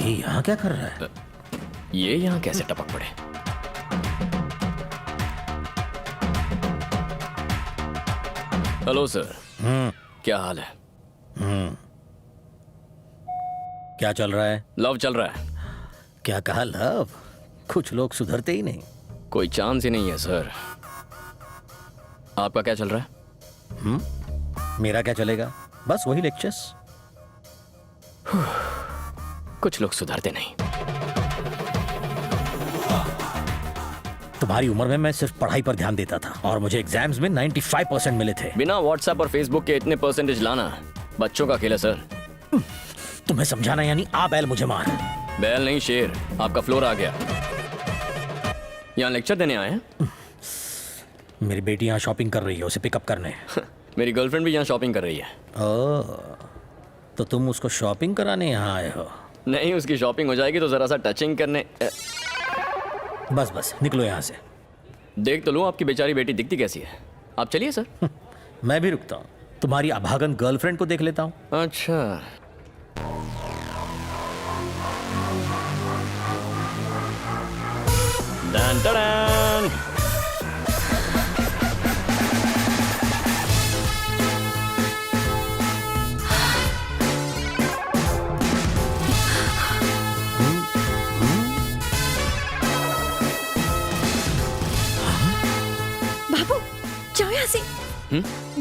ये यहाँ क्या कर रहा है? ये यहाँ कैसे टपक पड़े? Hello sir. क्या हाल है? क्या चल रहा है? लव चल रहा है। क्या कहा लव? कुछ लोग सुधरते ही नहीं। कोई चांस ही नहीं है सर। आपका क्या चल रहा है? मेरा क्या चलेगा? बस वही लेक्चर्स। कुछ लोग सुधरते नहीं। तुम्हारी उम्र में मैं सिर्फ पढ़ाई पर ध्यान देता था और मुझे एग्जाम्स में 95% मिले थे। बिना व्हाट्सएप और फेसबुक के इतने परसेंटेज लाना बच्चों का खेल है सर। तुम्हें समझाना यानी आ बैल मुझे मार। बैल नहीं शेर। आपका फ्लोर आ गया। यहाँ लेक्चर देने आए हैं? मेरी बेटी यहाँ शॉपिंग कर रही है, उसे पिकअप करने। मेरी गर्लफ्रेंड भी यहाँ शॉपिंग कर रही है। ओह, तो तुम उसको शॉपिंग कराने यहाँ आए हो? नहीं, उसकी शॉपिंग हो जाएगी तो जरा सा टचिंग करने। बस बस निकलो यहाँ से। देख तो लूं आपकी बेचारी बेटी दिखती कैसी है। आप चलिए सर। मैं भी रुकता हूँ। तुम्हारी अभागन गर्लफ्रेंड को देख लेता हूँ। अच्छा। Done done. बाबू जाओ यहाँ से।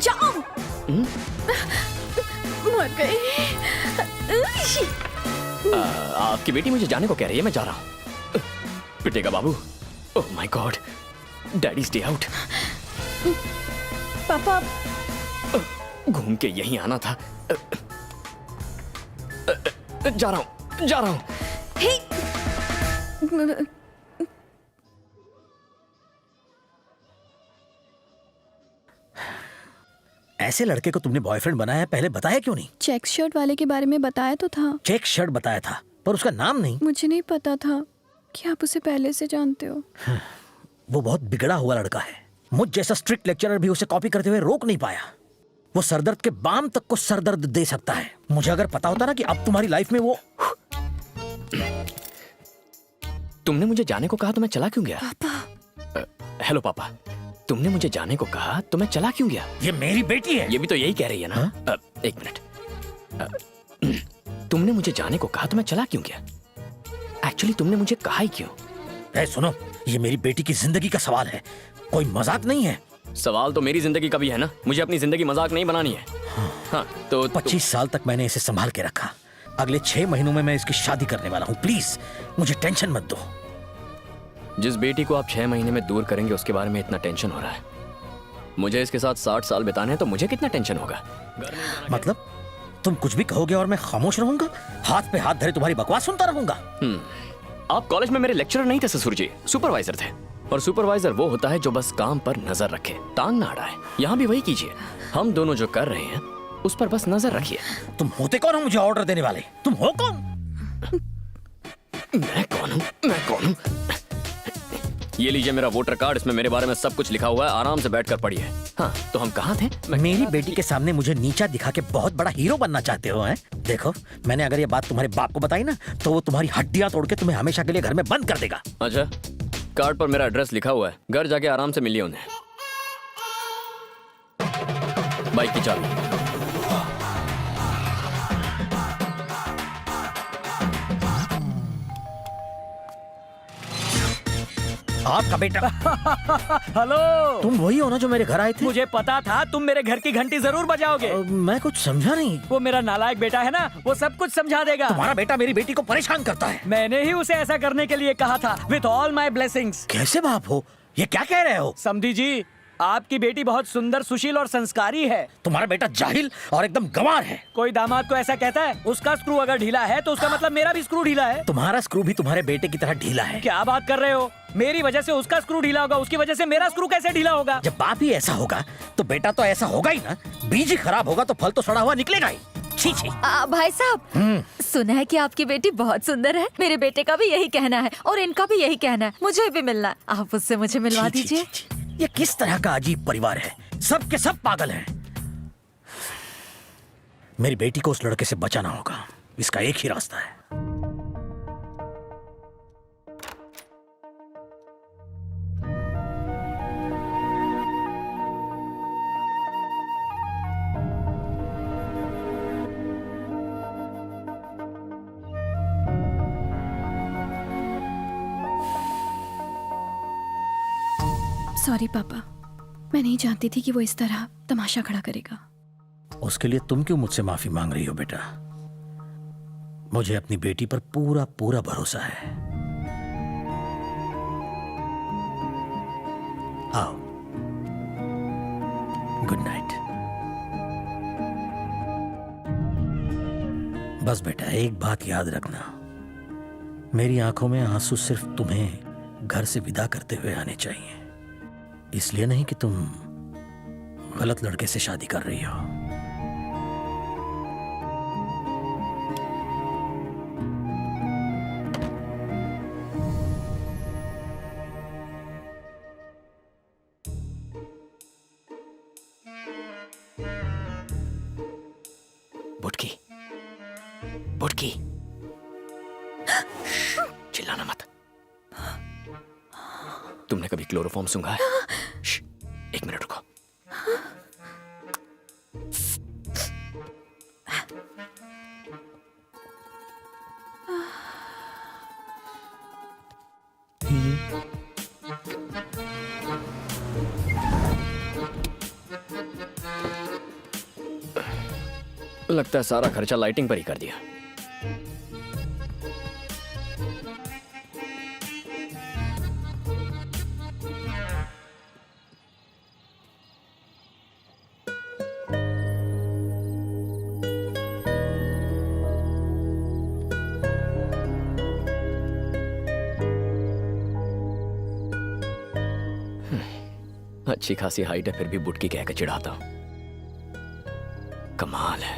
जाओ। मर गई। आपकी बेटी मुझे जाने को कह रही है, मैं जा रहा हूँ। पिटेगा बाबू। Oh my god. Daddy stay out. पापा घूम के यहीं आना था। जा रहा हूँ, जा रहा हूँ। हे ऐसे लड़के को तुमने बॉयफ्रेंड बनाया है, पहले बताया क्यों नहीं? चेक शर्ट वाले के बारे में बताया तो था। चेक शर्ट बताया था पर उसका नाम नहीं। मुझे नहीं पता था कि आप उसे पहले से जानते हो। वो बहुत बिगड़ा हुआ लड़का है। मुझ जैसा स्ट्रिक्ट लेक्चरर भी उसे कॉपी करते हुए रोक नहीं पाया। वो सरदर्द के बाम तक को सरदर्द दे सकता है। मुझे अगर पता होता ना कि अब तुम्हारी लाइफ में वो। तुमने मुझे जाने को कहा तो मैं चला क्यों गया? पापा हेलो पापा। तुमने मुझे जाने को कहा तो मैं चला क्यों गया? ये मेरी बेटी है। ये भी तो यही कह रही है ना? एक मिनट। तुमने मुझे जाने को कहा तो मैं चला क्यों गया? एक्चुअली तुमने मुझे कहा ही क्यों? ए, सुनो, ये मेरी बेटी की जिंदगी का सवाल है, कोई मजाक नहीं है। सवाल तो मेरी जिंदगी का भी है ना। मुझे अपनी जिंदगी मजाक नहीं बनानी है। हाँ, तो 25 साल तक मैंने इसे संभाल के रखा। अगले 6 महीनों में मैं इसकी शादी करने वाला हूँ। प्लीज मुझे टेंशन मत दो। जिस बेटी को आप 6 महीने में दूर करेंगे उसके बारे में इतना टेंशन हो रहा है। मुझे इसके साथ 60 साल बिताने हैं तो मुझे कितना टेंशन होगा? मतलब तुम कुछ भी कहोगे और मैं खामोश रहूंगा? हाथ पे हाथ धरे तुम्हारी बकवास सुनता रहूंगा? आप कॉलेज में मेरे लेक्चरर नहीं थे ससुर जी, सुपरवाइजर थे। और सुपरवाइजर वो होता है जो बस काम पर नजर रखे, टांग ना अड़ाए। यहाँ भी वही कीजिए। हम दोनों जो कर रहे हैं उस पर बस नजर रखिए। तुम होते कौन हो मुझे ऑर्डर देने वाले? तुम हो कौन? मैं कौन हूँ? मैं कौन हूँ? ये लीजिए मेरा वोटर कार्ड, इसमें मेरे बारे में सब कुछ लिखा हुआ है। आराम से बैठकर पढ़िए। हाँ, तो हम कहाँ थे? मेरी बेटी के सामने मुझे नीचा दिखा के बहुत बड़ा हीरो बनना चाहते हो हैं? देखो, मैंने अगर ये बात तुम्हारे बाप को बताई ना तो वो तुम्हारी हड्डियां तोड़ के तुम्हें हमेशा के लिए घर में बंद कर देगा। अच्छा, कार्ड पर मेरा एड्रेस लिखा हुआ है। घर जाके आराम से मिलिए उन्हें। बाइक की चाबी। आपका बेटा। हेलो। तुम वही हो ना जो मेरे घर आए थे? मुझे पता था तुम मेरे घर की घंटी जरूर बजाओगे। मैं कुछ समझा नहीं। वो मेरा नालायक बेटा है ना, वो सब कुछ समझा देगा। तुम्हारा बेटा मेरी बेटी को परेशान करता है। मैंने ही उसे ऐसा करने के लिए कहा था, विथ ऑल माई ब्लेसिंग्स। कैसे बाप हो? ये क्या कह रहे हो? समधी जी, आपकी बेटी बहुत सुंदर, सुशील और संस्कारी है। तुम्हारा बेटा जाहिल और एकदम गंवार है। कोई दामाद को ऐसा कहता है? उसका स्क्रू अगर ढीला है तो उसका मतलब मेरा भी स्क्रू ढीला है। तुम्हारा स्क्रू भी तुम्हारे बेटे की तरह ढीला है। क्या बात कर रहे हो? मेरी वजह से उसका स्क्रू ढीला होगा, उसकी वजह से मेरा स्क्रू कैसे ढीला होगा? जब बाप ही ऐसा होगा तो बेटा तो ऐसा होगा ही ना। बीज ही खराब होगा तो फल तो सड़ा हुआ निकलेगा ही। छी छी। भाई साहब, सुना है कि आपकी बेटी बहुत सुंदर है। मेरे बेटे का भी यही कहना है और इनका भी यही कहना है। मुझे भी मिलना है। आप उससे मुझे मिलवा छी, छी, दीजिए। छी, छी। ये किस तरह का अजीब परिवार है? सब के सब पागल हैं। मेरी बेटी को उस लड़के से बचाना होगा। इसका एक ही रास्ता है। सॉरी पापा, मैं नहीं जानती थी कि वो इस तरह तमाशा खड़ा करेगा। उसके लिए तुम क्यों मुझसे माफी मांग रही हो बेटा? मुझे अपनी बेटी पर पूरा पूरा भरोसा है। आओ, गुड नाइट। बस बेटा एक बात याद रखना, मेरी आंखों में आंसू सिर्फ तुम्हें घर से विदा करते हुए आने चाहिए, इसलिए नहीं कि तुम गलत लड़के से शादी कर रही हो। बुटकी, बुटकी, चिल्लाना मत। तुमने कभी क्लोरोफॉर्म सूंघा है? श्श, एक मिनट रुको। लगता है सारा खर्चा लाइटिंग पर ही कर दिया। अच्छी खासी हाइट है, फिर भी बुटकी कहकर चिढ़ाता हूं। कमाल है।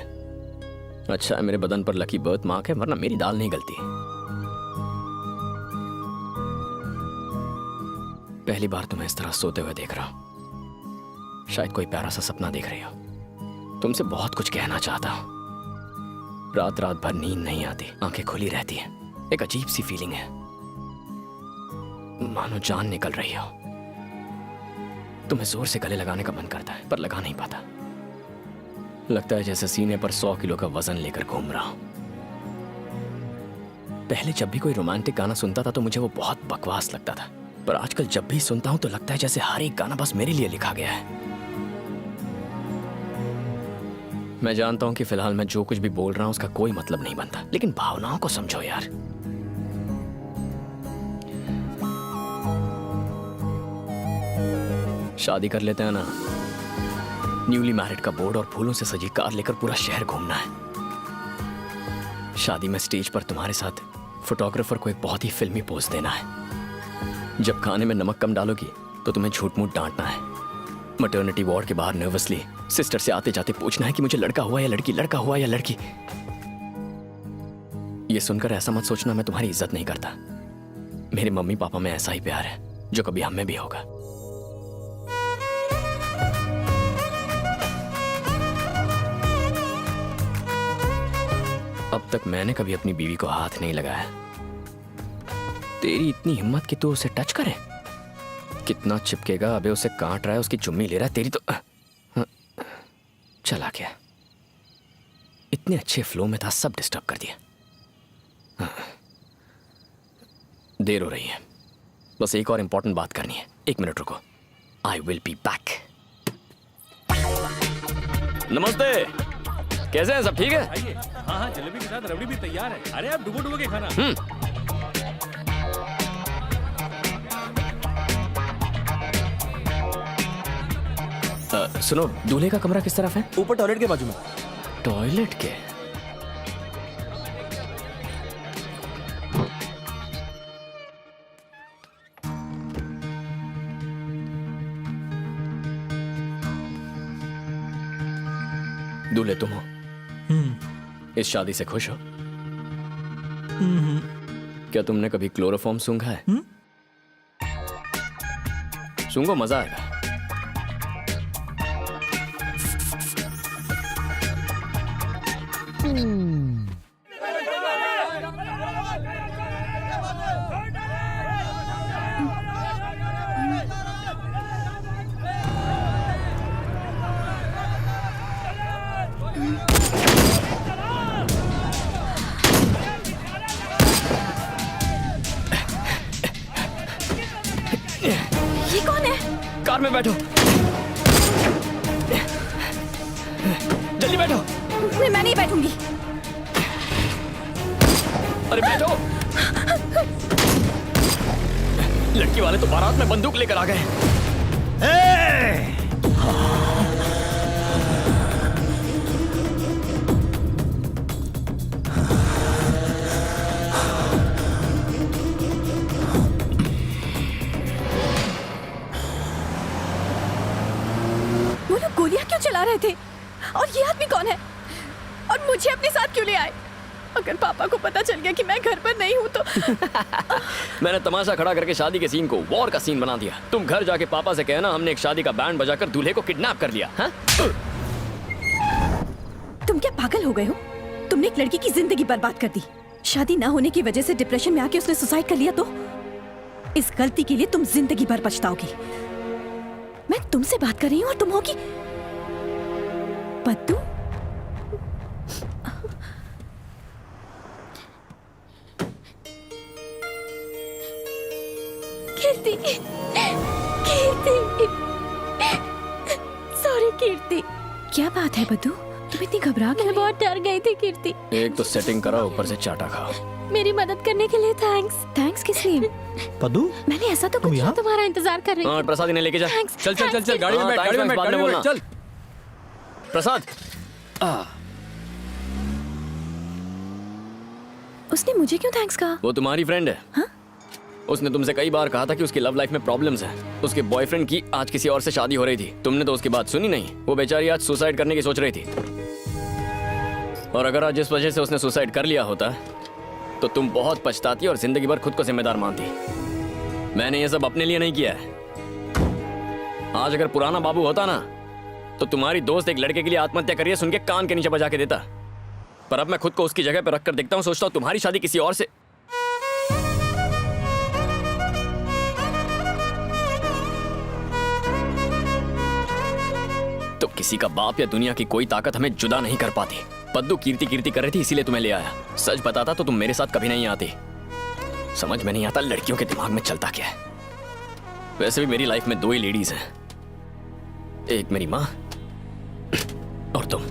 अच्छा है मेरे बदन पर लकी बर्थ मार्क है, वरना मेरी दाल नहीं गलती। पहली बार तुम्हें इस तरह सोते हुए देख रहा हूं। शायद कोई प्यारा सा सपना देख रही हो। तुमसे बहुत कुछ कहना चाहता हूं। रात रात भर नींद नहीं आती, आंखें खुली रहती हैं। एक अजीब सी फीलिंग है, मानो जान निकल रही हो। तुम्हें जोर से गले लगाने का मन करता है, पर लगा नहीं पाता। लगता है जैसे सीने पर 100 किलो का वजन लेकर घूम रहा हूं। पहले जब भी कोई रोमांटिक गाना सुनता था तो मुझे वो बहुत बकवास लगता था, पर आजकल जब भी सुनता हूं तो लगता है जैसे हर एक गाना बस मेरे लिए लिखा गया है। मैं जानता हूं कि फिलहाल मैं जो कुछ भी बोल रहा हूं उसका कोई मतलब नहीं बनता, लेकिन भावनाओं को समझो यार। शादी कर लेते हैं ना। न्यूली मैरिड का बोर्ड और फूलों से सजी कार लेकर पूरा शहर घूमना है। शादी में स्टेज पर तुम्हारे साथ फोटोग्राफर को एक बहुत ही फिल्मी पोज देना है। जब खाने में नमक कम डालोगी तो तुम्हें झूठ मूठ डांटना है। मैटरनिटी वार्ड के बाहर नर्वसली सिस्टर से आते जाते पूछना है कि मुझे लड़का हुआ या लड़की, लड़का हुआ या लड़की। ये सुनकर ऐसा मत सोचना मैं तुम्हारी इज्जत नहीं करता। मेरे मम्मी पापा में ऐसा ही प्यार है जो कभी हमें भी होगा। अब तक मैंने कभी अपनी बीवी को हाथ नहीं लगाया। तेरी इतनी हिम्मत कि तू उसे टच करे? कितना चिपकेगा? अबे उसे काट रहा है, उसकी चुम्मी ले रहा है। तेरी तो चला गया। इतने अच्छे फ्लो में था, सब डिस्टर्ब कर दिया। देर हो रही है, बस एक और इंपॉर्टेंट बात करनी है। 1 मिनट रुको, आई विल बी बैक। नमस्ते, कैसे हैं सब? ठीक है? आइए। हाँ हाँ, जलेबी के साथ रबड़ी भी तैयार है। अरे आप डुबो डुबो के खाना। सुनो, दूल्हे का कमरा किस तरफ है? ऊपर टॉयलेट के बाजू में। टॉयलेट के? दूल्हे तुम हो? इस शादी से खुश हो? क्या तुमने कभी क्लोरोफॉर्म सूंघा है? सूंघो, मजा आएगा। कार में बैठो, जल्दी बैठो। मैं नहीं बैठूंगी। अरे बैठो। लड़की वाले तो बारात में बंदूक लेकर आ गए। वो लोग गोलियां क्यों चला रहे थे? और ये आदमी कौन है? और मुझे अपने साथ क्यों ले आए? अगर पापा को पता चल गया कि मैं घर पर नहीं हूँ तो मैंने तमाशा खड़ा करके शादी के सीन को वॉर का सीन बना दिया। तुम घर जाके पापा से कहना हमने एक शादी का बैंड बजाकर दूल्हे को किडनैप कर लिया। हाँ? तुम क्या पागल हो गए हो? तुमने एक लड़की की जिंदगी बर्बाद कर दी। शादी ना होने की वजह से डिप्रेशन में आके उसने सुसाइड कर लिया तो इस गलती के लिए तुम जिंदगी भर पछताओगी। मैं तुमसे बात कर रही हूँ और तुम होगी पद्दू। कीर्ति, कीर्ति, सॉरी कीर्ति। क्या बात है बद्दू? तुम इतनी घबरा गई? मैं बहुत डर गई थी कीर्ति। एक तो सेटिंग करा, ऊपर से चाटा खाओ। मेरी मदद करने के लिए थैंक्स। थैंक्स किस लिए? पद्दू, मैंने ऐसा तो कुछ नहीं, तुम्हारा इंतजार कर रही हाँ, प्रसाद इन्हें लेके जा। थैंक्स। चल चल चल चल, गाड़ी में हाँ, बैठ, गाड़ी में बैठ, बाद गाड़ी में में बोलना। बैठ, चल। प्रसाद, उसने मुझे क्यों थैंक्स कहा? वो तुम्हारी फ्रेंड है। हाँ? उसने तुमसे कई बार कहा था कि उसकी लव लाइफ में प्रॉब्लम्स हैं। उसके बॉयफ्रेंड की आज किसी और से शादी हो रही थी। तुमने तो उसकी बात सुनी नहीं। वो बेचारी आज सुसाइड करने की सोच रही थी। और अगर आज जिस वजह से उसने सुसाइड कर लिया होता तो तुम बहुत पछताती और जिंदगी भर खुद को जिम्मेदार मानती। मैंने ये सब अपने लिए नहीं किया है। आज अगर पुराना बाबू होता ना तो तुम्हारी दोस्त एक लड़के के लिए आत्महत्या करिए सुन के कान के नीचे बजा के देता। पर अब मैं खुद को उसकी जगह पर रखकर देखता हूँ, सोचता हूँ तुम्हारी शादी किसी और से। तो किसी का बाप या दुनिया की कोई ताकत हमें जुदा नहीं कर पाती। पद्दू कीर्ति कीर्ति कर रही थी, इसीलिए तुम्हें ले आया। सच बताता तो तुम मेरे साथ कभी नहीं आती। समझ में नहीं आता लड़कियों के दिमाग में चलता क्या है। वैसे भी मेरी लाइफ में दो ही लेडीज हैं, एक मेरी माँ और तुम।